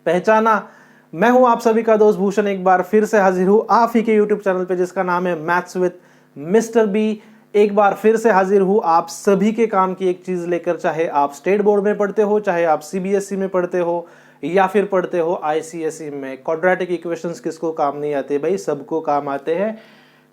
पहचाना। मैं हूं आप सभी का दोस्त भूषण, एक बार फिर से हाजिर हूं आप ही के यूट्यूब चैनल पे जिसका नाम है मैथ्स विद मिस्टर बी। एक बार फिर से हाजिर हूं आप सभी के काम की एक चीज लेकर, चाहे आप स्टेट बोर्ड में पढ़ते हो, चाहे आप सीबीएसई में पढ़ते हो या फिर पढ़ते हो आईसीएसई में। क्वाड्रेटिक इक्वेशंस किसको काम नहीं आते भाई, सबको काम आते हैं।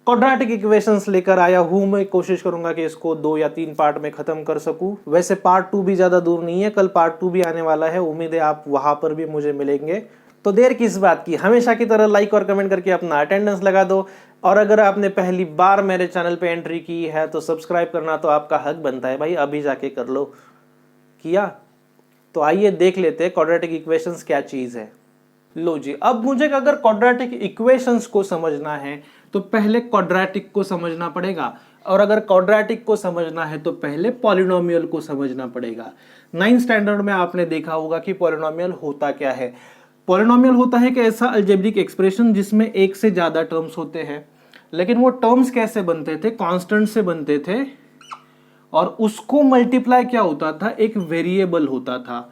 क्वाड्रेटिक इक्वेशंस लेकर आया हूं मैं, कोशिश करूंगा कि इसको 2 या 3 पार्ट में खत्म कर सकूं। वैसे पार्ट 2 भी ज्यादा दूर नहीं है, कल पार्ट 2 भी आने वाला है, उम्मीद है आप वहां पर भी मुझे मिलेंगे। तो देर किस बात की, हमेशा की तरह लाइक और कमेंट करके अपना अटेंडेंस लगा दो। और अगर आपने पहली बार मेरे चैनल पे एंट्री की है तो सब्सक्राइब करना तो आपका हक बनता है भाई, अभी जाके कर लो। किया? तो आइए देख लेते हैं क्वाड्रेटिक इक्वेशंस क्या चीज है। लो जी, अब मुझे अगर क्वाड्रेटिक इक्वेशंस को समझना है तो पहले क्वाड्रेटिक को समझना पड़ेगा, और अगर क्वाड्रेटिक को समझना है तो पहले पॉलिनोमियल को समझना पड़ेगा। 9th स्टैंडर्ड में आपने देखा होगा कि पॉलिनोमियल होता क्या है। पॉलिनोमियल होता है कि ऐसा अलजेब्रिक एक्सप्रेशन जिसमें एक से ज्यादा टर्म्स होते हैं, लेकिन वो टर्म्स कैसे बनते थे, कांस्टेंट से बनते थे, और उसको मल्टीप्लाई क्या होता था, एक वेरिएबल होता था।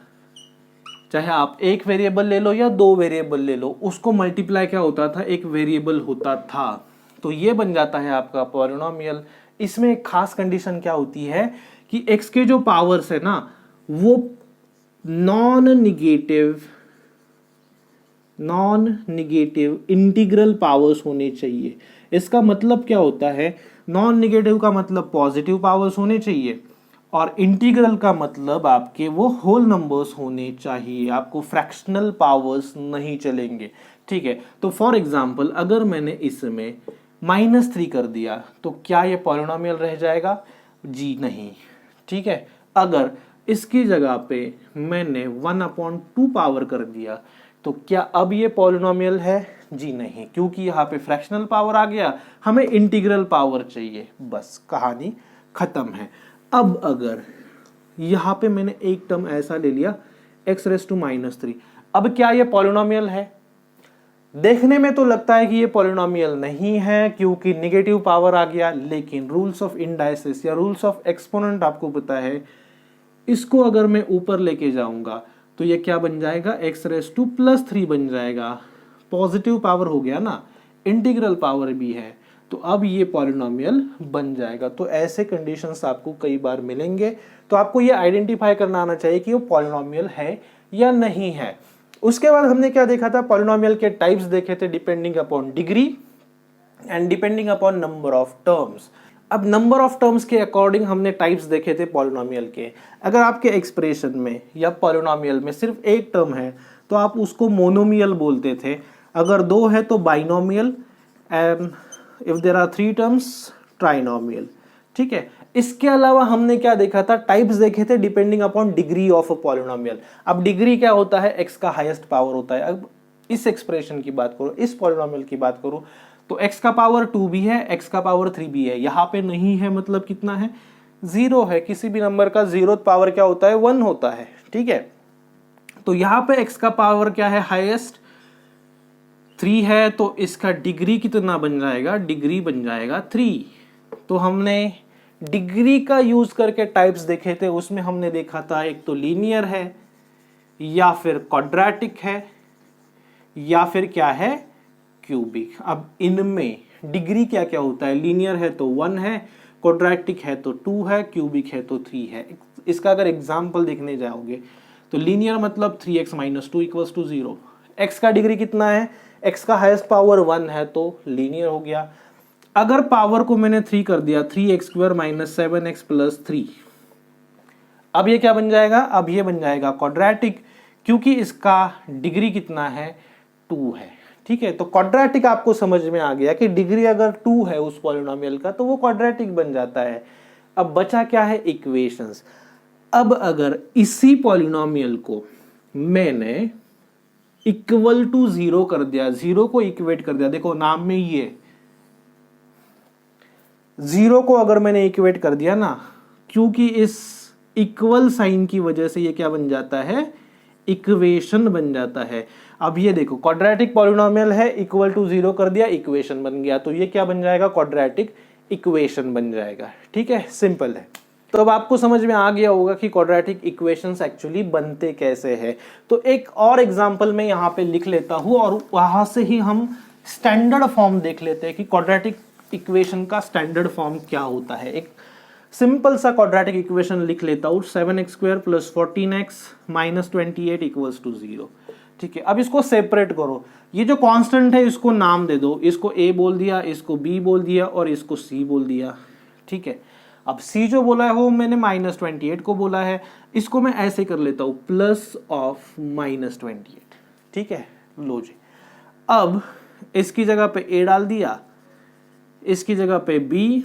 चाहे आप एक वेरिएबल ले लो या 2 वेरिएबल ले लो, उसको मल्टीप्लाई क्या होता था, एक वेरिएबल होता था। तो ये बन जाता है आपका पॉलिनोमियल। इसमें एक खास कंडीशन क्या होती है कि x के जो पावर्स है ना, वो नॉन निगेटिव इंटीग्रल पावर्स होने चाहिए। इसका मतलब क्या होता है, नॉन निगेटिव का मतलब पॉजिटिव पावर्स होने चाहिए, और इंटीग्रल का मतलब आपके वो होल नंबर्स होने चाहिए, आपको फ्रैक्शनल पावर्स नहीं चलेंगे। ठीक है, तो फॉर एग्जांपल अगर मैंने इसमें -3 कर दिया तो क्या ये पॉलिनोमियल रह जाएगा? जी नहीं। ठीक है, अगर इसकी जगह पे मैंने 1/2 पावर कर दिया तो क्या अब ये पॉलिनोमियल है? जी नहीं, क्योंकि यहाँ पे फ्रैक्शनल पावर आ गया, हमें इंटीग्रल पावर चाहिए। बस कहानी खत्म है। अब अगर यहां पे मैंने एक टर्म ऐसा ले लिया x⁻3, अब क्या ये पॉलिनोमियल है? देखने में तो लगता है कि ये पॉलिनोमियल नहीं है क्योंकि नेगेटिव पावर आ गया, लेकिन रूल्स ऑफ इंडाइसिस या रूल्स ऑफ एक्सपोनेंट आपको पता है, इसको अगर मैं ऊपर लेके जाऊंगा तो ये क्या बन जाएगा, x⁻3 बन जाएगा। पॉजिटिव पावर हो गया ना, इंटीग्रल पावर भी है, तो अब ये पॉलिनोमियल बन जाएगा। तो ऐसे कंडीशंस आपको कई बार मिलेंगे, तो आपको ये आइडेंटिफाई करना आना चाहिए कि वो पॉलिनोमियल है या नहीं है। उसके बाद हमने क्या देखा था, पॉलिनोमियल के टाइप्स देखे थे, depending upon degree and depending upon number of terms. अब नंबर ऑफ टर्म्स के अकॉर्डिंग हमने टाइप्स देखे थे पॉलिनोमियल के। अगर आपके एक्सप्रेशन में या पॉलिनोमियल में सिर्फ एक टर्म है तो आप उसको मोनोमियल बोलते थे, अगर 2 है तो binomial, and if there are 3 terms trinomial. ठीक है, इसके अलावा हमने क्या देखा था, टाइप्स देखे थे depending upon degree of a polynomial. अब डिग्री क्या होता है, x का हाईएस्ट पावर होता है। अब इस एक्सप्रेशन की बात करो, इस पॉलिनोमियल की बात करो, तो x का पावर 2 भी है, x का पावर 3 भी है। यहाँ पे नहीं है मतलब कितना है, 0 है। किसी भी नंबर का 0th पावर क्या होता है, 1 होता है। ठीक है, तो यहाँ पे x का पावर क्या है, हाईएस्ट 3 है, तो इसका डिग्री कितना बन जाएगा, डिग्री बन जाएगा 3। तो हमने डिग्री का यूज करके टाइप्स देखे थे, उसमें हमने देखा था एक तो लीनियर है, या फिर क्वाड्रेटिक है, या फिर क्या है, क्यूबिक। अब इनमें डिग्री क्या क्या होता है, लीनियर है तो 1 है, क्वाड्रेटिक है तो 2 है, क्यूबिक है तो 3 है। इसका अगर एग्जाम्पल देखने जाओगे तो लीनियर मतलब 3x-2 = 0। x का डिग्री कितना है, x का हाईएस्ट पावर 1 है तो लीनियर हो गया। अगर पावर को मैंने 3 कर दिया, 3x² - 7x + 3, अब ये क्या बन जाएगा, अब ये बन जाएगा क्वाड्रेटिक, क्योंकि इसका डिग्री कितना है, 2 है। ठीक है, तो क्वाड्रेटिक आपको समझ में आ गया कि डिग्री अगर 2 है उस पॉलिनोमियल का तो वो क्वाड्रेटिक बन जाता है। अब बचा क्या है, इक्वेशंस। अब अगर इसी पॉलिनोमियल को मैंने इक्वल टू 0 कर दिया, 0 को इक्वेट कर दिया, देखो नाम में ये 0 को अगर मैंने इक्वेट कर दिया ना, क्योंकि इस इक्वल साइन की वजह से ये क्या बन जाता है, इक्वेशन बन जाता है। अब ये देखो क्वाड्रेटिक पॉलिनोमियल है, इक्वल टू 0 कर दिया, इक्वेशन बन गया, तो ये क्या बन जाएगा, क्वाड्रेटिक इक्वेशन बन जाएगा। ठीक है, सिंपल है। तो अब आपको समझ में आ गया होगा कि क्वाड्रेटिक इक्वेशंस एक्चुअली बनते कैसे हैं। तो एक और एग्जांपल मैं यहाँ पे लिख लेता हूँ और वहां से ही हम स्टैंडर्ड फॉर्म देख लेते हैं कि क्वाड्रेटिक इक्वेशन का स्टैंडर्ड फॉर्म क्या होता है। एक सिंपल सा क्वाड्रेटिक इक्वेशन लिख लेता हूँ, 7x² + 14x - 28 = 0। ठीक है, अब इसको सेपरेट करो। ये जो कांस्टेंट है इसको नाम दे दो, इसको a बोल दिया, इसको b बोल दिया और इसको c बोल दिया। ठीक है, अब c जो बोला है वो मैंने -28 को बोला है, इसको मैं ऐसे कर लेता हूँ +(-28). ठीक है, लो जी। अब इसकी जगह पे a डाल दिया, इसकी जगह पे b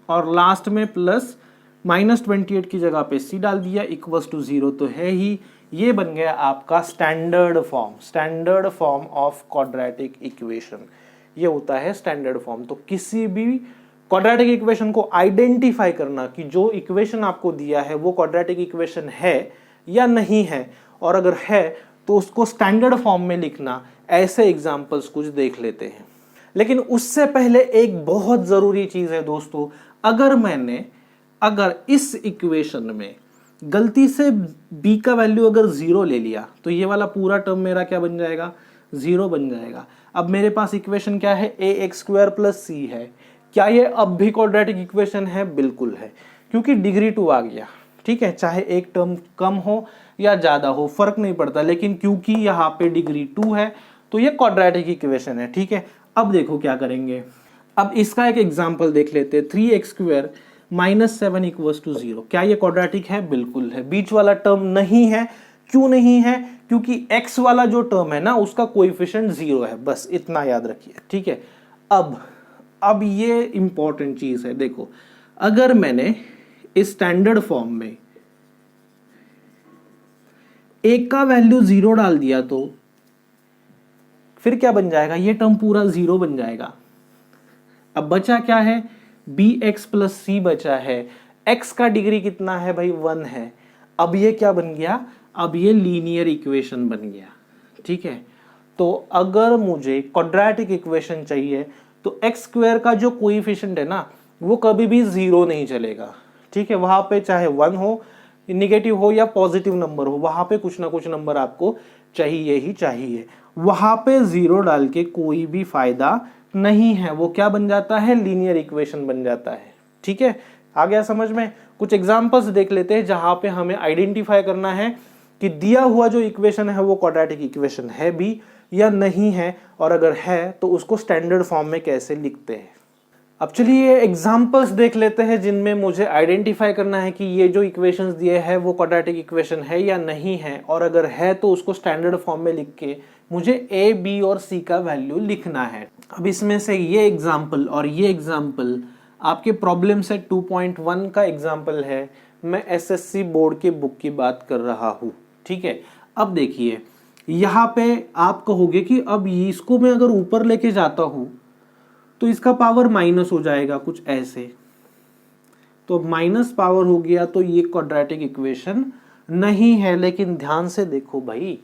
और लास्ट में +(-28) की जगह पे c डाल दिया = 0 तो है ही। ये बन गया आपका standard form of quadratic equation. ये होता है स्टैंडर्ड फॉर्म। तो किसी भी क्वाड्रेटिक इक्वेशन को आइडेंटिफाई करना कि जो इक्वेशन आपको दिया है वो क्वाड्रेटिक इक्वेशन है या नहीं है, और अगर है तो उसको स्टैंडर्ड फॉर्म में लिखना। ऐसे एग्जांपल्स कुछ देख लेते हैं। लेकिन उससे पहले एक बहुत जरूरी चीज है दोस्तों, अगर इस इक्वेशन में गलती से b का वैल्यू अगर 0 ले लिया तो ये वाला पूरा टर्म मेरा क्या बन जाएगा, 0 बन जाएगा। अब मेरे पास इक्वेशन क्या है, ax² + c है। क्या ये अब भी क्वाड्रेटिक इक्वेशन है? बिल्कुल है, क्योंकि डिग्री 2 आ गया। ठीक है, चाहे एक टर्म कम हो या ज्यादा हो फर्क नहीं पड़ता, लेकिन क्योंकि यहाँ पे डिग्री 2 है तो ये क्वाड्रेटिक इक्वेशन है। ठीक है, अब देखो क्या करेंगे। अब इसका एक एग्जांपल देख लेते हैं, 3x² - 7 = 0। क्या ये क्वाड्रेटिक है? बिल्कुल है। बीच वाला टर्म नहीं है। क्यों नहीं है? क्योंकि x वाला जो टर्म है ना उसका कोएफिशिएंट 0 है, बस इतना याद रखिए। ठीक है, अब ये इंपॉर्टेंट चीज है। देखो, अगर मैंने इस स्टैंडर्ड फॉर्म में एक का वैल्यू 0 डाल दिया तो फिर क्या बन जाएगा, ये टर्म पूरा 0 बन जाएगा। अब बचा क्या है, bx + c बचा है। x का डिग्री कितना है भाई, 1 है। अब ये क्या बन गया, अब ये लीनियर इक्वेशन बन गया। ठीक है, तो अगर मुझे क्वाड्रेटिक इक्वेशन चाहिए तो x² का जो कोएफिशिएंट है ना वो कभी भी 0 नहीं चलेगा। ठीक है, वहां पे चाहे 1 हो, निगेटिव हो या पॉजिटिव नंबर हो, वहां पे कुछ ना कुछ नंबर आपको चाहिए ही चाहिए। वहां पे 0 डाल के कोई भी फायदा नहीं है, वो क्या बन जाता है, लीनियर इक्वेशन बन जाता है। ठीक है, आ गया समझ में। कुछ एग्जांपल्स देख लेते हैं जहां पे हमें आइडेंटिफाई करना है कि दिया हुआ जो इक्वेशन है वो क्वाड्रेटिक इक्वेशन है भी या नहीं है, और अगर है तो उसको स्टैंडर्ड फॉर्म में कैसे लिखते हैं। अब चलिए एग्जांपल्स देख लेते हैं जिनमें मुझे आइडेंटिफाई करना है कि ये जो इक्वेशंस दिए हैं वो क्वाड्रेटिक इक्वेशन है या नहीं है, और अगर है तो उसको स्टैंडर्ड फॉर्म में लिख के मुझे a, b और c का वैल्यू लिखना है। अब इसमें से ये एग्जांपल और ये एग्जांपल आपके प्रॉब्लम सेट 2.1 का एग्जांपल है। मैं एसएससी बोर्ड के बुक की बात कर रहा हूँ। ठीक है, अब देखिए यहाँ पे आप कहोगे कि अब इसको मैं अगर ऊपर लेके जाता हूँ तो इसका पावर माइनस हो जाएगा, कुछ ऐसे। तो माइनस पावर हो गया तो ये क्वाड्रेटिक इक्वेशन नहीं है। लेकिन ध्यान से देखो भाई,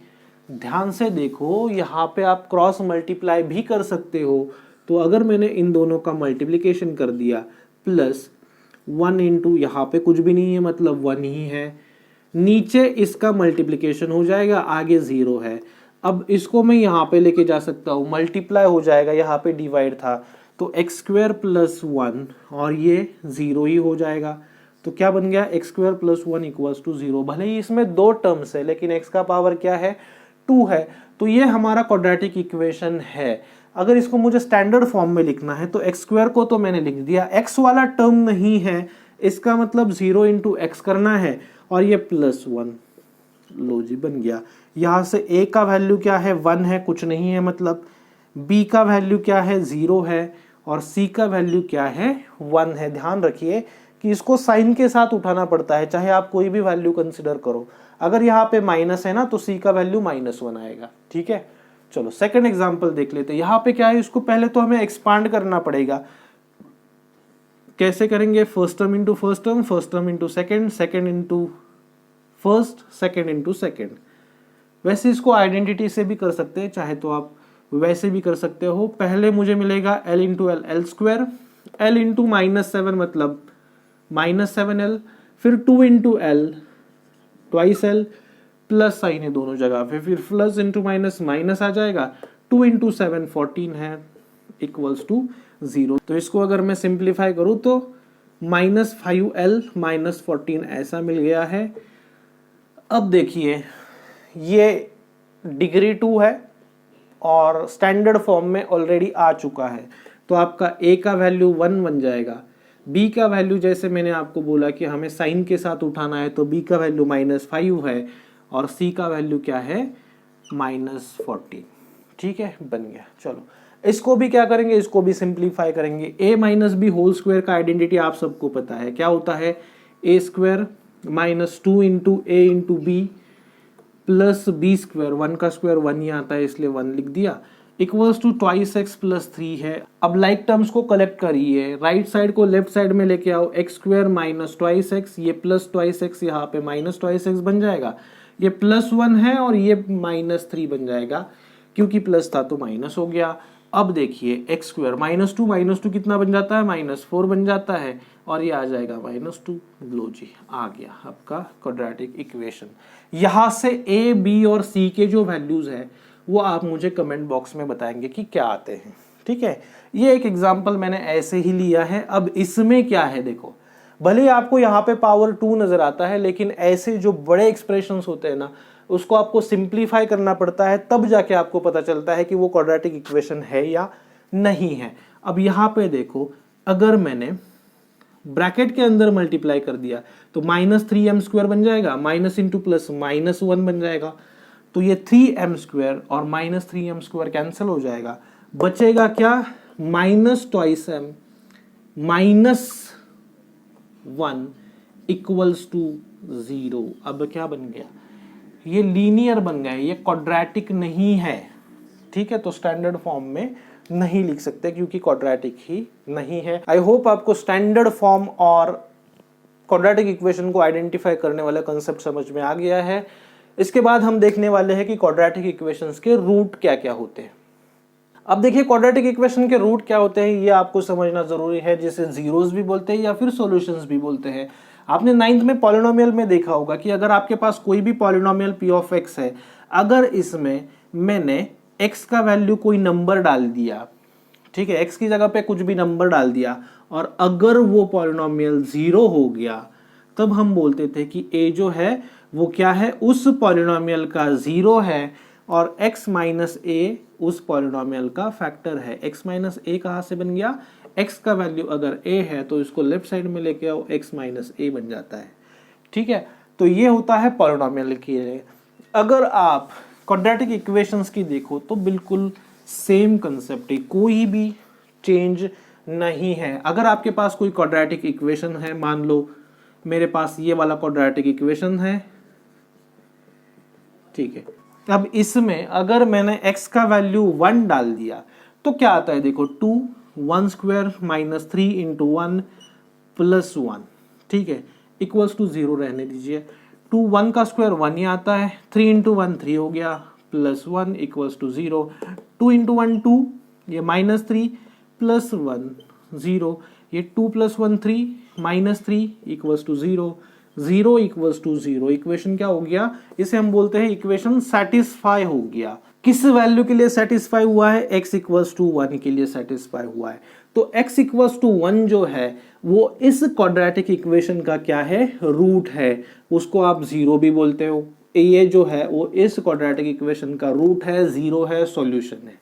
ध्यान से देखो, यहाँ पे आप क्रॉस मल्टीप्लाई भी कर सकते हो। तो अगर मैंने इन दोनों का मल्टीप्लिकेशन कर दिया +1 इंटू यहाँ पे कुछ भी नहीं है मतलब 1 ही है, नीचे इसका मल्टीप्लिकेशन हो जाएगा, आगे 0 है। अब इसको मैं यहाँ पे लेके जा सकता हूँ, मल्टीप्लाई हो जाएगा, यहाँ पे डिवाइड था तो x² + 1 और ये 0 ही हो जाएगा। तो क्या बन गया, x² + 1 = 0। भले ही इसमें 2 टर्म्स है लेकिन x का पावर क्या है, 2 है। तो ये हमारा क्वाड्रेटिक इक्वेशन है। अगर इसको मुझे स्टैंडर्ड फॉर्म में लिखना है तो x² को तो मैंने लिख दिया, x वाला टर्म नहीं है, इसका मतलब 0 × x करना है और ये +1। लो जी, बन गया। यहाँ से a का वैल्यू क्या है, 1 है, कुछ नहीं है मतलब। b का वैल्यू क्या है, 0 है, और c का वैल्यू क्या है, 1 है। ध्यान रखिए कि इसको साइन के साथ उठाना पड़ता है, चाहे आप कोई भी वैल्यू कंसिडर करो। अगर यहाँ पे माइनस है ना तो c का वैल्यू -1 आएगा। ठीक है, चलो सेकंड एग्जांपल देख लेते हैं। यहाँ पे क्या है, इसको पहले तो हमें एक्सपांड करना पड़ेगा। कैसे करेंगे, first term into first term, first term into second, second into first, second into second. वैसे इसको आइडेंटिटी से भी कर सकते हैं, चाहे तो आप वैसे भी कर सकते हो। पहले मुझे मिलेगा l × l, l², l × -7 मतलब -7l, फिर 2 into L twice L, plus sign है दोनों जगह पे, फिर प्लस इंटू माइनस माइनस आ जाएगा, 2 इंटू 7 14 है इक्वल्स टू 0। तो इसको अगर मैं सिंप्लीफाई करूं तो -5l माइनस 14 ऐसा मिल गया है। अब देखिए ये डिग्री 2 है और स्टैंडर्ड फॉर्म में ऑलरेडी आ चुका है, तो आपका a का वैल्यू 1 बन जाएगा, b का वैल्यू जैसे मैंने आपको बोला कि हमें साइन के साथ उठाना है तो b का वैल्यू -5 है और c का वैल्यू क्या है -14। ठीक है, बन गया। चलो इसको भी क्या करेंगे, इसको भी सिंप्लीफाई करेंगे। a minus b whole square का आइडेंटिटी आप सबको पता है, क्या होता है a square minus 2 into a into b plus b square, 1 का स्क्वायर 1 ही आता है इसलिए 1 लिख दिया, equals to twice x plus 3 है। अब लाइक टर्म्स को कलेक्ट करिए, राइट साइड को लेफ्ट साइड में लेके आओ, x square minus twice x, ये प्लस ट्वाइस एक्स यहाँ पे माइनस ट्वाइस एक्स बन जाएगा, ये +1 है और ये -3 बन जाएगा, क्योंकि प्लस था तो माइनस हो गया। अब देखिए एक्स स्क्वायर -2 कितना बन जाता है -4 बन जाता है और ये आ जाएगा -2। लो जी, आ गया आपका क्वाड्रेटिक इक्वेशन। यहां से ए बी और सी के जो वैल्यूज है वो आप मुझे कमेंट बॉक्स में बताएंगे कि क्या आते हैं। ठीक है, ये एक एग्जांपल मैंने ऐसे ही लिया है। अब इसमें क्या है देखो, भले ही आपको यहाँ पे पावर 2 नजर आता है, लेकिन ऐसे जो बड़े एक्सप्रेशंस होते हैं ना उसको आपको सिंप्लीफाई करना पड़ता है, तब जाके आपको पता चलता है कि वो क्वाड्रेटिक इक्वेशन है या नहीं है। अब यहाँ पे देखो, अगर मैंने ब्रैकेट के अंदर मल्टीप्लाई कर दिया तो -3m² बन जाएगा, माइनस इंटू प्लस -1 बन जाएगा, तो ये 3m² और -3m² कैंसिल हो जाएगा, बचेगा क्या -2m -1 इक्वल्स टू 0। अब क्या बन गया, ये लीनियर बन गया, ये क्वाड्रेटिक नहीं है। ठीक है, तो स्टैंडर्ड फॉर्म में नहीं लिख सकते क्योंकि क्वाड्रेटिक ही नहीं है। आई होप आपको स्टैंडर्ड फॉर्म और क्वाड्रेटिक इक्वेशन को आइडेंटिफाई करने वाला कंसेप्ट समझ में आ गया है। इसके बाद हम देखने वाले हैं कि क्वाड्रेटिक इक्वेशंस के रूट क्या क्या होते हैं। अब देखिए क्वाड्रेटिक इक्वेशन के रूट क्या होते हैं ये आपको समझना जरूरी है, जिसे जीरोस भी बोलते हैं या फिर सॉल्यूशंस भी बोलते हैं। आपने 9th में पॉलिनोमियल में देखा होगा कि अगर आपके पास कोई भी पॉलिनोमियल p ऑफ x है, अगर इसमें मैंने x का वैल्यू कोई नंबर डाल दिया, ठीक है, x की जगह पे कुछ भी नंबर डाल दिया और अगर वो पॉलिनोमियल 0 हो गया, तब हम बोलते थे कि a जो है वो क्या है, उस पॉलिनोमियल का 0 है और x माइनस a उस पॉलिनोमियल का फैक्टर है। x माइनस a कहाँ से बन गया, x का वैल्यू अगर a है तो इसको लेफ्ट साइड में लेके आओ, x माइनस a बन जाता है। ठीक है, तो ये होता है पॉलिनोमियल के लिए। अगर आप क्वाड्रेटिक इक्वेशंस की देखो तो बिल्कुल सेम कंसेप्ट है, कोई भी चेंज नहीं है। अगर आपके पास कोई क्वाड्रेटिक इक्वेशन है, मान लो मेरे पास ये वाला क्वाड्रेटिक इक्वेशन है, ठीक है, अब इसमें अगर मैंने x का वैल्यू 1 डाल दिया तो क्या आता है देखो, 2 1 स्क्वायर माइनस 3 इंटू 1 प्लस 1, ठीक है, इक्वल्स टू 0 रहने दीजिए। 2 1 का स्क्वायर 1 ही आता है, 3 इंटू 1 3 हो गया, प्लस 1 इक्वल्स टू 0, 2 इंटू 1 2, ये -3 प्लस 1 0, ये 2 plus 1 3 -3 equals to 0, 0 equals to 0। Equation क्या हो गया, इसे हम बोलते हैं इक्वेशन सेटिस्फाई हो गया। किस वैल्यू के लिए सेटिस्फाई हुआ है, x इक्वल्स टू 1 के लिए सेटिस्फाई हुआ है। तो x इक्वल्स टू 1 जो है वो इस क्वाड्रेटिक इक्वेशन का क्या है, रूट है, उसको आप 0 भी बोलते हो। ये जो है वो इस क्वाड्रेटिक इक्वेशन का रूट है, 0 है, सॉल्यूशन है।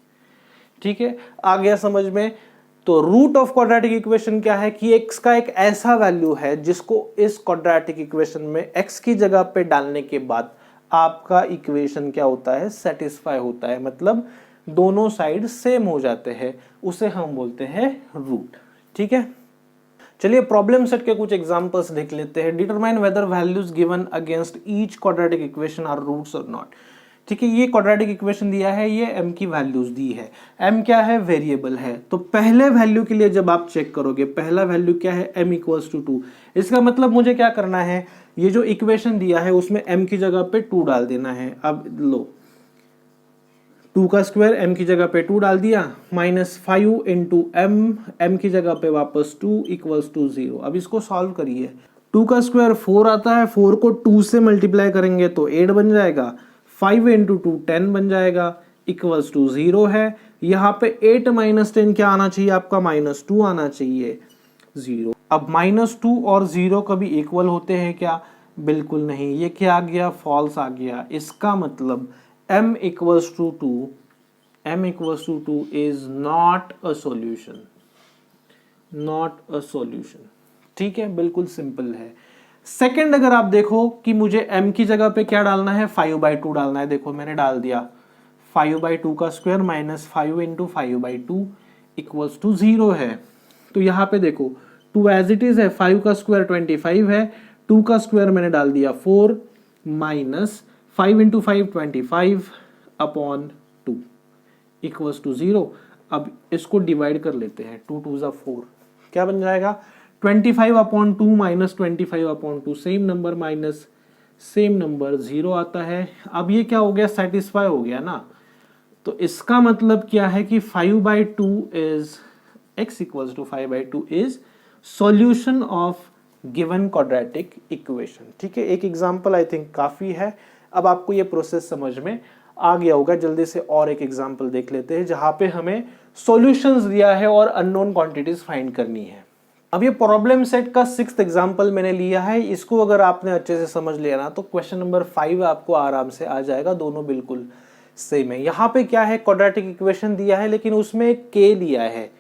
ठीक है, आ गया समझ में। तो रूट ऑफ क्वाड्रेटिक इक्वेशन क्या है कि x का एक ऐसा वैल्यू है जिसको इस क्वाड्रेटिक इक्वेशन में x की जगह पे डालने के बाद आपका इक्वेशन क्या होता है, सेटिस्फाई होता है, मतलब दोनों साइड सेम हो जाते हैं, उसे हम बोलते हैं रूट। ठीक है, चलिए प्रॉब्लम सेट के कुछ एग्जांपल्स देख लेते हैं। Determine whether values given against each quadratic equation are roots और नॉट। ठीक है, ये क्वाड्रेटिक इक्वेशन दिया है, ये m की वैल्यूज दी है। m क्या है, वेरिएबल है, तो पहले वैल्यू के लिए जब आप चेक करोगे, पहला वैल्यू क्या है, m इक्वल्स टू 2। इसका मतलब मुझे क्या करना है, ये जो इक्वेशन दिया है उसमें m की जगह पे 2 डाल देना है। अब लो 2 का स्क्वायर m की जगह पे 2 डाल दिया, -5 इंटू m, m की जगह पे वापस 2 इक्वल्स टू 0। अब इसको सॉल्व करिए, 2 का स्क्वायर 4 आता है, 4 को 2 से मल्टीप्लाई करेंगे तो 8 बन जाएगा, 5 इंटू 2 10 बन जाएगा, इक्वल्स टू 0 है। यहाँ पे 8 माइनस 10 क्या आना चाहिए आपका, -2 आना चाहिए, 0। अब -2 और 0 कभी इक्वल होते हैं क्या, बिल्कुल नहीं, ये क्या आ गया, फॉल्स आ गया। इसका मतलब m equals to 2 is not a solution, not a solution. ठीक है, बिल्कुल सिंपल है। सेकंड, अगर आप देखो कि मुझे m की जगह पे क्या डालना है, 5/2 डालना है, देखो मैंने डाल दिया 5/2 का square minus 5 into 5/2 equals to 0 है। तो यहाँ पे देखो 2 एज इट इज है, 5 का स्क्वायर 25 है, 2 का स्क्वायर मैंने डाल दिया 4 minus 5 into 5 25 upon 2 equals to 0। अब इसको डिवाइड कर लेते हैं, 2 2 जा 4, क्या बन जाएगा, 25 upon 2 minus 25 upon 2, same number minus same number, 0 आता है। अब ये क्या हो गया, सेटिस्फाई हो गया ना। तो इसका मतलब क्या है कि 5/2 is x equals to 5/2 is solution of given quadratic equation. ठीक है, एक एग्जांपल आई थिंक काफी है। अब आपको ये प्रोसेस समझ में आ गया होगा। जल्दी से और एक एग्जांपल देख लेते हैं जहां पे हमें सॉल्यूशंस दिया है और अननोन क्वांटिटीज फाइंड करनी है। अब ये प्रॉब्लम सेट का 6th एग्जांपल मैंने लिया है। इसको अगर आपने अच्छे से समझ लिया ना तो क्वेश्चन नंबर 5 आपको आराम से आ जाएगा। दोनों बिल्कुल सेम है। यहाँ पे क्या है, क्वाड्रेटिक इक्वेशन दिया है लेकिन उसमें k दिया है,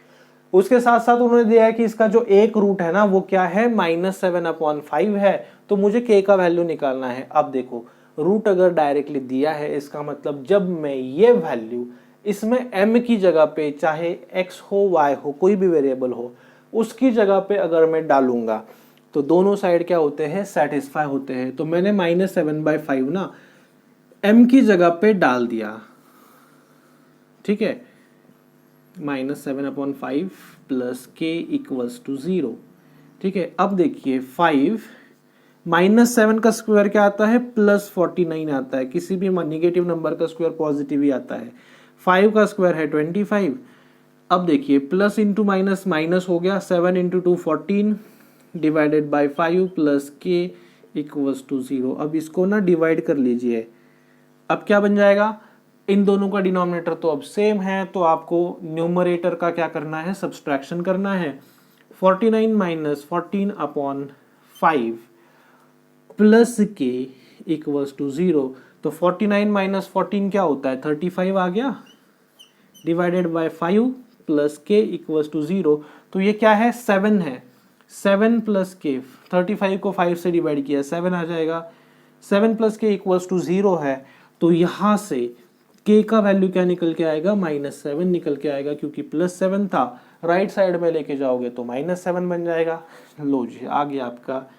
उसके साथ साथ उन्होंने दिया है कि इसका जो एक रूट है ना वो क्या है, -7/5 है। तो मुझे k का वैल्यू निकालना है। अब देखो रूट अगर डायरेक्टली दिया है, इसका मतलब जब मैं ये वैल्यू इसमें m की जगह पे, चाहे x हो y हो, कोई भी वेरिएबल हो, उसकी जगह पे अगर मैं डालूंगा तो दोनों साइड क्या होते हैं, सेटिस्फाई होते हैं। तो मैंने -7/5 ना m की जगह पे डाल दिया, ठीक है, -7/5 प्लस k इक्वल्स टू 0। ठीक है, अब देखिए 5 -7 का स्क्वायर क्या आता है, +49 आता है। किसी भी निगेटिव नंबर का स्क्वायर पॉजिटिव ही आता है। 5 का स्क्वायर है 25। अब देखिए प्लस इंटू माइनस माइनस हो गया, 7 into 2 14 divided by 5 plus k equals to 0। अब इसको ना डिवाइड कर लीजिए। अब क्या बन जाएगा, इन दोनों का डिनोमिनेटर तो अब सेम है, तो आपको न्यूमरेटर का क्या करना है, सब्सट्रैक्शन करना है। 49 minus 14 upon 5 plus k equals to 0। तो 49 माइनस 14 क्या होता है, 35 आ गया, divided by 5 plus k equals to 0। तो ये क्या है, 7 है। 7 प्लस k, 35 को 5 से डिवाइड किया 7 आ जाएगा। 7 प्लस k इक्वल्स टू 0 है। तो यहां से k का वैल्यू क्या निकल के आएगा, -7 निकल के आएगा, क्योंकि +7 था। राइट साइड में लेके जाओगे तो -7 बन जाएगा। लो जी, आ गया आपका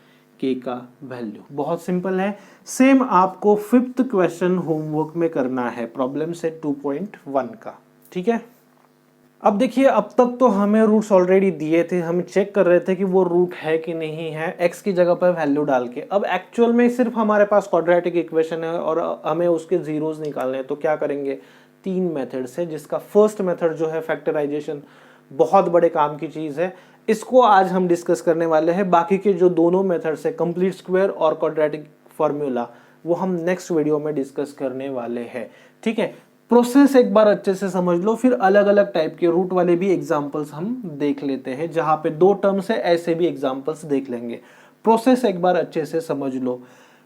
k का वैल्यू। बहुत सिंपल है। सेम आपको 5th क्वेश्चन होमवर्क में करना है, प्रॉब्लम सेट 2.1 का। ठीक है, अब देखिए अब तक तो हमें रूट्स ऑलरेडी दिए थे, हम चेक कर रहे थे कि वो रूट है कि नहीं है, x की जगह पर वैल्यू डाल के। अब एक्चुअल में सिर्फ हमारे पास क्वाड्रेटिक इक्वेशन है और हमें उसके जीरोस निकालने हैं। तो क्या करेंगे, 3 मेथड्स है, जिसका फर्स्ट मेथड जो है फैक्टराइजेशन, बहुत बड़े काम की चीज है, इसको आज हम डिस्कस करने वाले हैं। बाकी के जो दोनों मेथड्स है, कंप्लीट स्क्वायर और क्वाड्रेटिक फॉर्मूला, वो हम नेक्स्ट वीडियो में डिस्कस करने वाले हैं। ठीक है, प्रोसेस एक बार अच्छे से समझ लो, फिर अलग अलग टाइप के रूट वाले भी एग्जांपल्स हम देख लेते हैं। जहां पे 2 टर्म्स है, ऐसे भी एग्जांपल्स देख लेंगे। प्रोसेस एक बार अच्छे से समझ लो।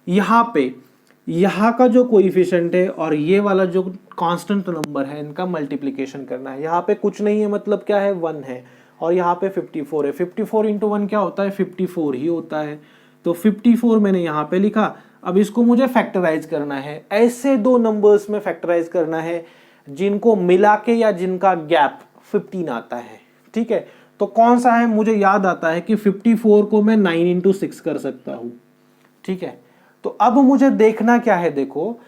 यहाँ का जो कोएफिशिएंट है और ये वाला जो कांस्टेंट नंबर है, इनका मल्टीप्लिकेशन करना है। यहाँ पे कुछ नहीं है, मतलब क्या है, 1 है, और यहाँ पे 54 है। 54 इंटू 1 क्या होता है, 54 ही होता है। तो 54 मैंने यहाँ पे लिखा। अब इसको मुझे फैक्टराइज करना है। ऐसे 2 नंबर्स में फैक्टराइज करना है जिनको मिला के या जिनका गैप 15 आता है। ठीक है, तो कौन सा है, मुझे याद आता है कि 54 को मैं 9 इंटू 6 कर सकता हूं। ठीक है, तो अब मुझे देखना क्या है, देखो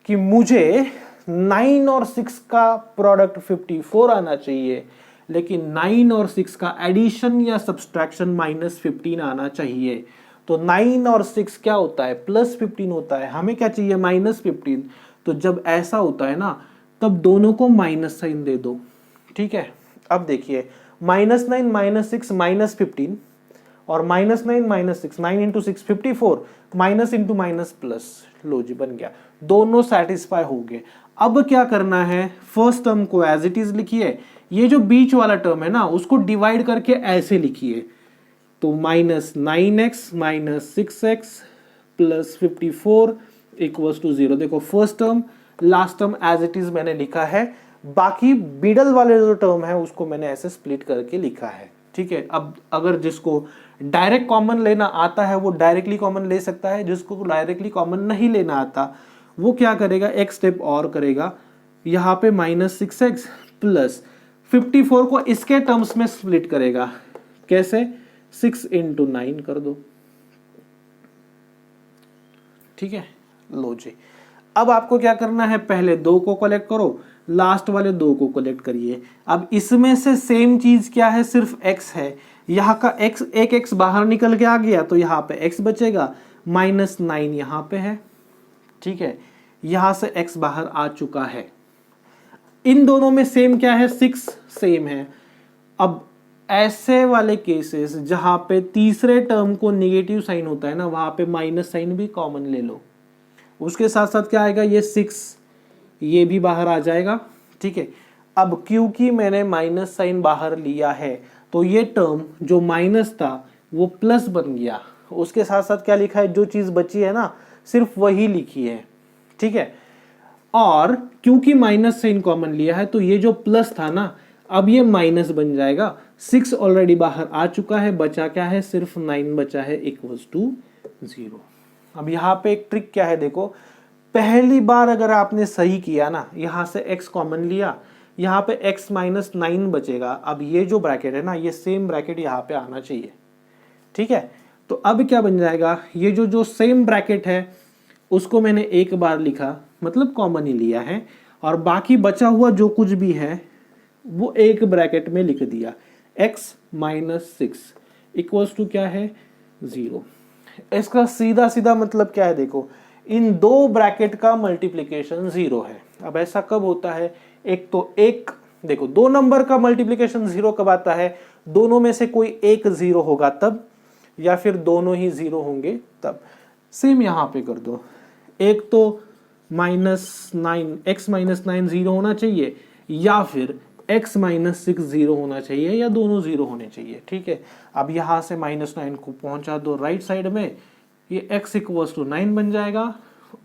कि मुझे 9 और 6 का प्रोडक्ट 54 आना चाहिए, लेकिन 9 और 6 का एडिशन या सब्सट्रैक्शन -15 आना चाहिए। तो 9 और 6 क्या होता है, +15 होता है। हमें क्या चाहिए, -15। तो जब ऐसा होता है ना, तब दोनों को माइनस साइन दे दो। ठीक है, अब देखिए -9 -6 -15 और -9 -6, 9 into 6 54, minus into minus plus, लो जी बन गया, दोनों सेटिस्फाई हो गए। अब क्या करना है, फर्स्ट टर्म को एज इट इज लिखिए, ये जो बीच वाला टर्म है ना उसको डिवाइड करके ऐसे लिखिए, तो -9x - 6x plus 54 equals to 0। देखो first term last term as it is मैंने लिखा है, बाकी मिडल वाले जो टर्म है उसको मैंने ऐसे स्प्लिट करके लिखा है, ठीक है। अब अगर जिसको डायरेक्ट कॉमन लेना आता है वो डायरेक्टली कॉमन ले सकता है, जिसको डायरेक्टली कॉमन नहीं लेना आता वो क्या करेगा, एक स्टेप और करेगा, यहाँ पे -6x प्लस 54 को इसके टर्म्स में स्प्लिट करेगा, कैसे, 6 इंटू 9 कर दो, ठीक है। लो जी, अब आपको क्या करना है, पहले 2 को कलेक्ट करो, लास्ट वाले 2 को कलेक्ट करिए। अब इसमें से सेम चीज क्या है, सिर्फ x है, यहाँ का x, एक x बाहर निकल के आ गया तो यहाँ पे x बचेगा, -9 यहाँ पे है, ठीक है, यहां से x बाहर आ चुका है। इन दोनों में सेम क्या है, 6 सेम है। अब ऐसे वाले केसेस जहां पे तीसरे टर्म को नेगेटिव साइन होता है ना, वहां पे माइनस साइन भी कॉमन ले लो, उसके साथ साथ क्या आएगा, ये 6 ये भी बाहर आ जाएगा, ठीक है। अब क्योंकि मैंने माइनस साइन बाहर लिया है तो ये टर्म जो माइनस था वो प्लस बन गया, उसके साथ साथ क्या लिखा है, जो चीज बची है ना सिर्फ वही लिखी है, ठीक है। और क्योंकि माइनस साइन कॉमन लिया है तो ये जो प्लस था ना अब ये माइनस बन जाएगा, 6 ऑलरेडी बाहर आ चुका है, बचा क्या है, सिर्फ 9 बचा है, इक्वल्स टू 0। अब यहाँ पे एक ट्रिक क्या है, देखो पहली बार अगर आपने सही किया ना, यहां से x कॉमन लिया, यहाँ पे x -9 बचेगा। अब ये जो ब्रैकेट है ना, ये सेम ब्रैकेट यहाँ पे आना चाहिए, ठीक है। तो अब क्या बन जाएगा, ये जो सेम ब्रैकेट है उसको मैंने एक बार लिखा, मतलब कॉमन ही लिया है, और बाकी बचा हुआ जो कुछ भी है वो एक ब्रैकेट में लिख दिया, x -6 इक्वल्स टू क्या है, 0। इसका सीधा सीधा मतलब क्या है, देखो इन दो ब्रैकेट का मल्टीप्लिकेशन 0 है। अब ऐसा कब होता है, एक तो एक देखो, दो नंबर का मल्टीप्लिकेशन 0 कब आता है, दोनों में से कोई एक 0 होगा तब, या फिर दोनों ही 0 होंगे तब। सेम यहां पे कर दो, एक तो -9 x -9 0 होना चाहिए, या फिर x -6 0 होना चाहिए, या दोनों 0 होने चाहिए, ठीक है। अब यहां से -9 को पहुंचा दो राइट साइड में, ये x इक्वल्स टू 9 बन जाएगा,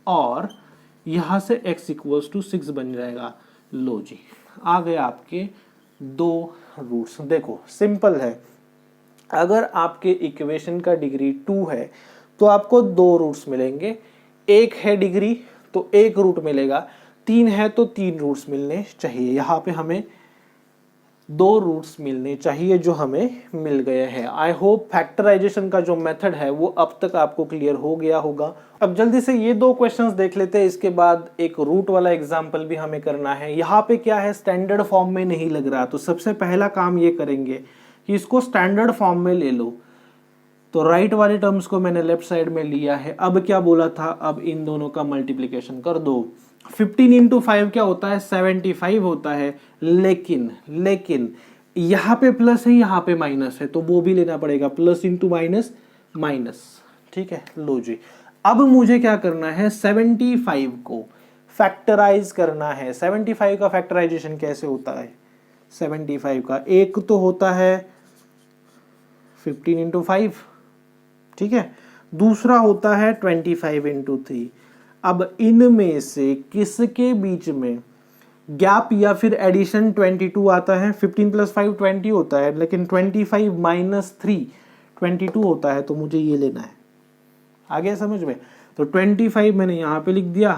और यहां से x इक्वल्स टू 6 बन जाएगा। लो जी, आ गए आपके दो रूट्स। देखो सिंपल है, अगर आपके इक्वेशन का डिग्री 2 है तो आपको दो रूट्स मिलेंगे, एक है डिग्री तो एक रूट मिलेगा, 3 है तो 3 रूट्स मिलने चाहिए। यहाँ पे हमें 2 रूट्स मिलने चाहिए जो हमें मिल गए हैं। आई होप फैक्टराइजेशन का जो मेथड है वो अब तक आपको क्लियर हो गया होगा। अब जल्दी से ये 2 क्वेश्चंस देख लेते हैं, इसके बाद एक रूट वाला एग्जाम्पल भी हमें करना है। यहाँ पे क्या है, स्टैंडर्ड फॉर्म में नहीं लग रहा, तो सबसे पहला काम ये करेंगे कि इसको स्टैंडर्ड फॉर्म में ले लो। तो राइट वाले टर्म्स को मैंने लेफ्ट साइड में लिया है। अब क्या बोला था, अब इन दोनों का मल्टीप्लिकेशन कर दो। 15 इंटू 5 क्या होता है, 75 होता है, लेकिन यहाँ पे प्लस है यहाँ पे माइनस है, तो वो भी लेना पड़ेगा, प्लस इंटू माइनस माइनस, ठीक है। लो जी, अब मुझे क्या करना है, 75 को फैक्टराइज करना है। 75 का फैक्टराइजेशन कैसे होता है, 75 का एक तो होता है 15 इंटू 5, ठीक है, दूसरा होता है 25 इंटू 3। अब इनमें से किसके बीच में गैप या फिर एडिशन 22 आता है, 15 प्लस 5 20 होता है, लेकिन 25 माइनस 3 22 होता है, तो मुझे ये लेना है। आगे समझ में, तो 25 मैंने यहाँ पे लिख दिया,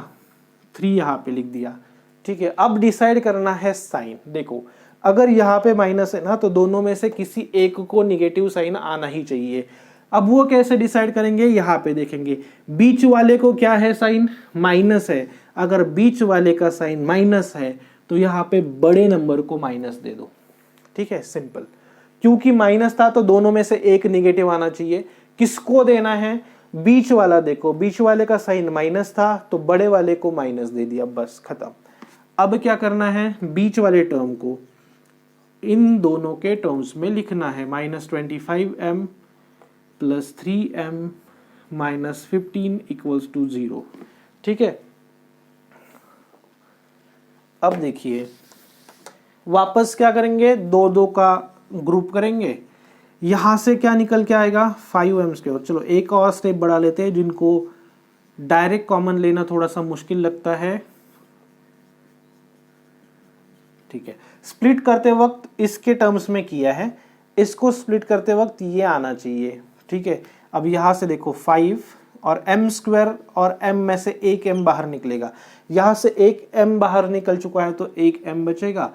3 यहाँ पे लिख दिया, ठीक है। अब डिसाइड करना है साइन। देखो अगर यहाँ पे माइनस है ना, तो दोनों में से किसी एक को निगेटिव साइन आना ही चाहिए। अब वो कैसे डिसाइड करेंगे, यहाँ पे देखेंगे, बीच वाले को क्या है, साइन माइनस है। अगर बीच वाले का साइन माइनस है तो यहाँ पे बड़े नंबर को माइनस दे दो, ठीक है, सिंपल। क्योंकि माइनस था तो दोनों में से एक निगेटिव आना चाहिए। किसको देना है, बीच वाला। देखो बीच वाले का साइन माइनस था तो बड़े वाले को माइनस दे दिया, बस खत्म। अब क्या करना है, बीच वाले टर्म को इन दोनों के टर्म्स में लिखना है, -25m plus 3m minus 15 equals to 0। ठीक है, अब देखिए वापस क्या करेंगे, दो दो का ग्रुप करेंगे, यहां से क्या निकल के आएगा 5m²। चलो एक और स्टेप बढ़ा लेते हैं, जिनको डायरेक्ट कॉमन लेना थोड़ा सा मुश्किल लगता है। ठीक है, स्प्लिट करते वक्त इसके टर्म्स में किया है, इसको स्प्लिट करते वक्त ये आना चाहिए। ठीक है, अब यहां से देखो 5 और m² और m में से एक m बाहर निकलेगा, यहां से एक m बाहर निकल चुका है तो एक m बचेगा।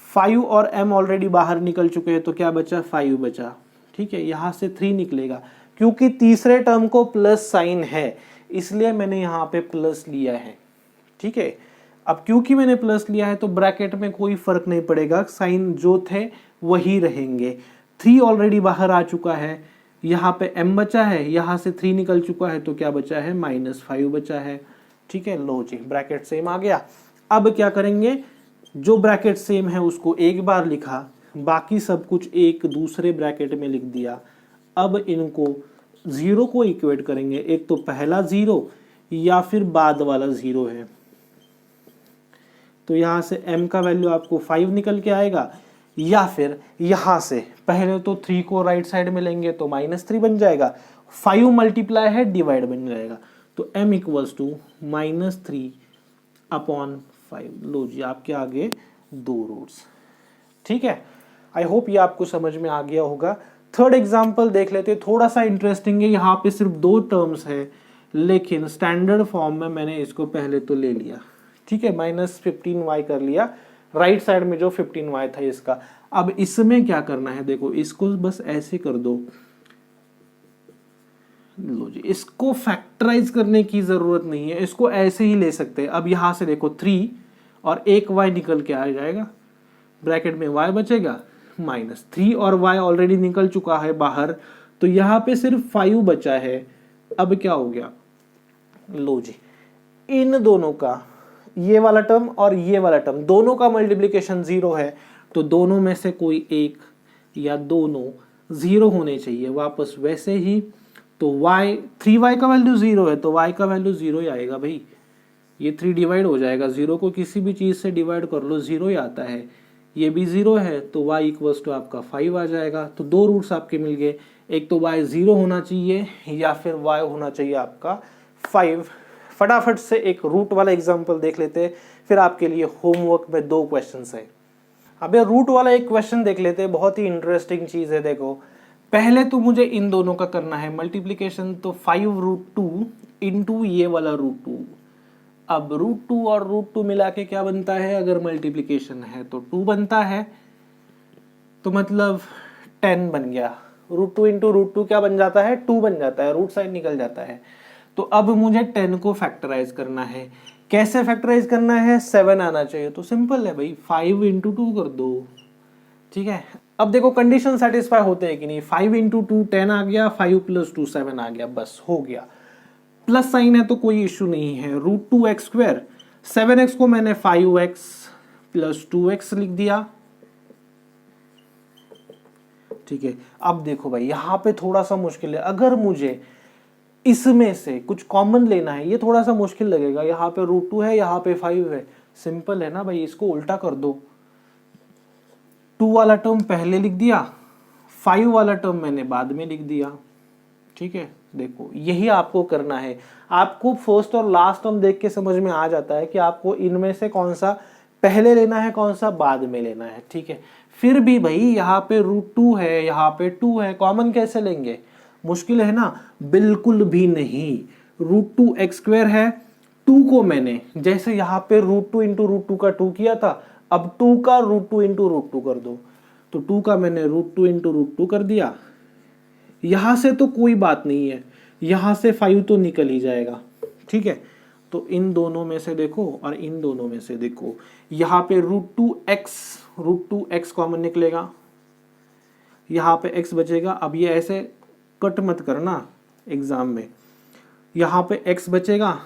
5 और m ऑलरेडी बाहर निकल चुके हैं तो क्या बचा, 5 बचा। ठीक है, यहां से 3 निकलेगा, क्योंकि तीसरे टर्म को प्लस साइन है इसलिए मैंने यहां पे प्लस लिया है। ठीक है, अब क्योंकि मैंने प्लस लिया है तो ब्रैकेट में कोई फर्क नहीं पड़ेगा, साइन जो थे वही रहेंगे। 3 ऑलरेडी बाहर आ चुका है, यहाँ पे m बचा है, यहाँ से 3 निकल चुका है तो क्या बचा है, -5 बचा है। ठीक है, लो जी ब्रैकेट सेम आ गया। अब क्या करेंगे, जो ब्रैकेट सेम है उसको एक बार लिखा, बाकी सब कुछ एक दूसरे ब्रैकेट में लिख दिया। अब इनको 0 को इक्वेट करेंगे, एक तो पहला 0 या फिर बाद वाला 0 है, तो यहां से m का वैल्यू आपको 5 निकल के आएगा, या फिर यहां से पहले तो 3 को राइट साइड में लेंगे तो -3 बन जाएगा, 5 मल्टीप्लाई है डिवाइड बन जाएगा, तो m इक्वल्स टू -3/5। लो जी आपके आगे 2 रूट्स। ठीक है, आई होप ये आपको समझ में आ गया होगा। थर्ड एग्जाम्पल देख लेते हैं, थोड़ा सा इंटरेस्टिंग है, यहाँ पे सिर्फ 2 टर्म्स है लेकिन स्टैंडर्ड फॉर्म में मैंने इसको पहले तो ले लिया। ठीक है, -15y कर लिया, राइट साइड में जो 15y था इसका। अब इसमें क्या करना है, देखो इसको बस ऐसे कर दो, लो जी, इसको फैक्टराइज करने की जरूरत नहीं है, इसको ऐसे ही ले सकते हैं। अब यहां से देखो 3 और एक y निकल के आ जाएगा, ब्रैकेट में y बचेगा, -3 और y ऑलरेडी निकल चुका है बाहर, तो यहां पे सिर्फ 5 बचा है। अब क्या हो गया, लो जी, इन दोनों का, ये वाला टर्म और ये वाला टर्म, दोनों का मल्टीप्लिकेशन 0 है, तो दोनों में से कोई एक या दोनों 0 होने चाहिए वापस वैसे ही। तो y 3y का वैल्यू 0 है तो y का वैल्यू 0 ही आएगा भाई, ये 3 डिवाइड हो जाएगा, 0 को किसी भी चीज से डिवाइड कर लो 0 ही आता है, ये भी 0 है तो y इक्वल्स टू आपका 5 आ जाएगा। तो 2 रूट्स आपके मिल गए, एक तो y 0 होना चाहिए या फिर y होना चाहिए आपका 5। फटाफट से एक रूट वाला एग्जांपल देख लेते हैं, फिर आपके लिए होमवर्क में 2 क्वेश्चंस है। अब ये रूट वाला एक क्वेश्चन देख लेते हैं, बहुत ही इंटरेस्टिंग चीज है। देखो पहले तो मुझे इन दोनों का करना है मल्टीप्लिकेशन, तो 5√2 इंटू ये वाला √2। अब √2 और √2 मिला के क्या बनता है, अगर मल्टीप्लिकेशन है तो 2 बनता है, तो मतलब 10 बन गया। √2 इंटू √2 क्या बन जाता है, 2 बन जाता है, रूट साइड निकल जाता है। तो अब मुझे 10 को फैक्टराइज करना है, कैसे फैक्टराइज करना है, 7 आना चाहिए, तो सिंपल है भाई, 5 इंटू 2 कर दो। ठीक है, अब देखो कंडीशन सेटिस्फाई होते हैं कि नहीं, 5 इंटू 2 10 आ गया, 5 + 2 7 आ गया, बस हो गया। प्लस साइन है तो कोई इश्यू नहीं है, √2x², 7x को मैंने 5x + 2x लिख दिया। ठीक है, अब देखो भाई यहां पे थोड़ा सा मुश्किल है, अगर मुझे इसमें से कुछ कॉमन लेना है, ये थोड़ा सा मुश्किल लगेगा। यहाँ पे √2 है, यहाँ पे 5 है, सिंपल है ना भाई, इसको उल्टा कर दो, 2 वाला टर्म पहले लिख दिया, 5 वाला टर्म मैंने बाद में लिख दिया। ठीक है, देखो यही आपको करना है, आपको फर्स्ट और लास्ट टर्म देख के समझ में आ जाता है कि आपको इनमें से कौन सा पहले लेना है, कौन सा बाद में लेना है। ठीक है, फिर भी भाई यहाँ पे √2 है, यहाँ पे 2 है, कॉमन कैसे लेंगे, मुश्किल है ना, बिल्कुल भी नहीं। √2x² है, 2 को मैंने जैसे यहाँ पे √2 इंटू √2 का 2 किया था, अब 2 का √2 इंटू √2 कर दो, तो 2 का मैंने √2 इंटू √2 कर दिया। यहां से तो कोई बात नहीं है, यहां से 5 तो निकल ही जाएगा। ठीक है, तो इन दोनों में से देखो और इन दोनों में से देखो, यहाँ पे √2x कॉमन निकलेगा, यहाँ पे x बचेगा। अब ये ऐसे कट मत करना एग्जाम में, यहाँ पे x बचेगा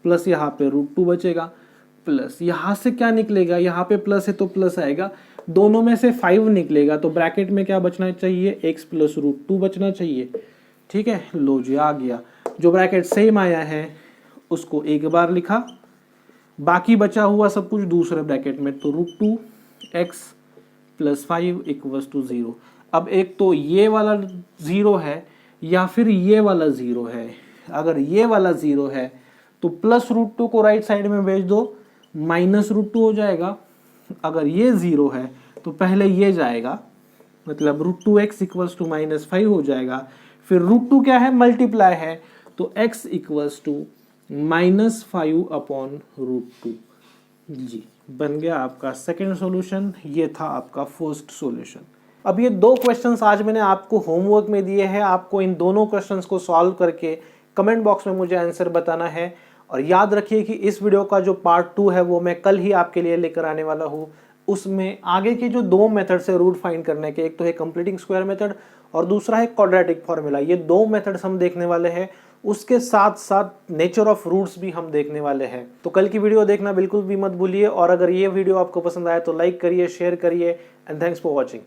प्लस यहाँ पे √2 बचेगा, प्लस यहाँ से क्या निकलेगा, यहाँ पे प्लस है तो प्लस आएगा, दोनों में से 5 निकलेगा, तो ब्रैकेट में क्या बचना चाहिए, x + √2 बचना चाहिए। ठीक है, लो जी आ गया। जो ब्रैकेट सेम आया है उसको एक बार लिखा, बाकी बचा हुआ सब कुछ दूसरे ब्रैकेट में, तो √2x + 5 = 0। अब एक तो ये वाला 0 है या फिर ये वाला 0 है। अगर ये वाला 0 है तो +√2 को राइट साइड में भेज दो, -√2 हो जाएगा। अगर ये 0 है तो पहले ये जाएगा, मतलब √2x = -5 हो जाएगा। फिर √2 क्या है, मल्टीप्लाई है, तो x = -5/√2। जी, बन गया आपका सेकंड सॉल्यूशन। ये था आपका फर्स्ट सॉल्यूशन। अब ये 2 क्वेश्चंस आज मैंने आपको होमवर्क में दिए हैं, आपको इन दोनों क्वेश्चंस को सॉल्व करके कमेंट बॉक्स में मुझे आंसर बताना है। और याद रखिए कि इस वीडियो का जो पार्ट 2 है वो मैं कल ही आपके लिए लेकर आने वाला हूँ। उसमें आगे के जो 2 मेथड्स है रूट फाइंड करने के, एक तो है कंप्लीटिंग स्क्वायर मेथड और दूसरा है क्वाड्रेटिक फॉर्मूला। ये 2 मेथड्स हम देखने वाले हैं, उसके साथ साथ नेचर ऑफ रूट्स भी हम देखने वाले हैं। तो कल की वीडियो देखना बिल्कुल भी मत भूलिए। और अगर ये वीडियो आपको पसंद आया तो लाइक करिए, शेयर करिए एंड थैंक्स फॉर वॉचिंग।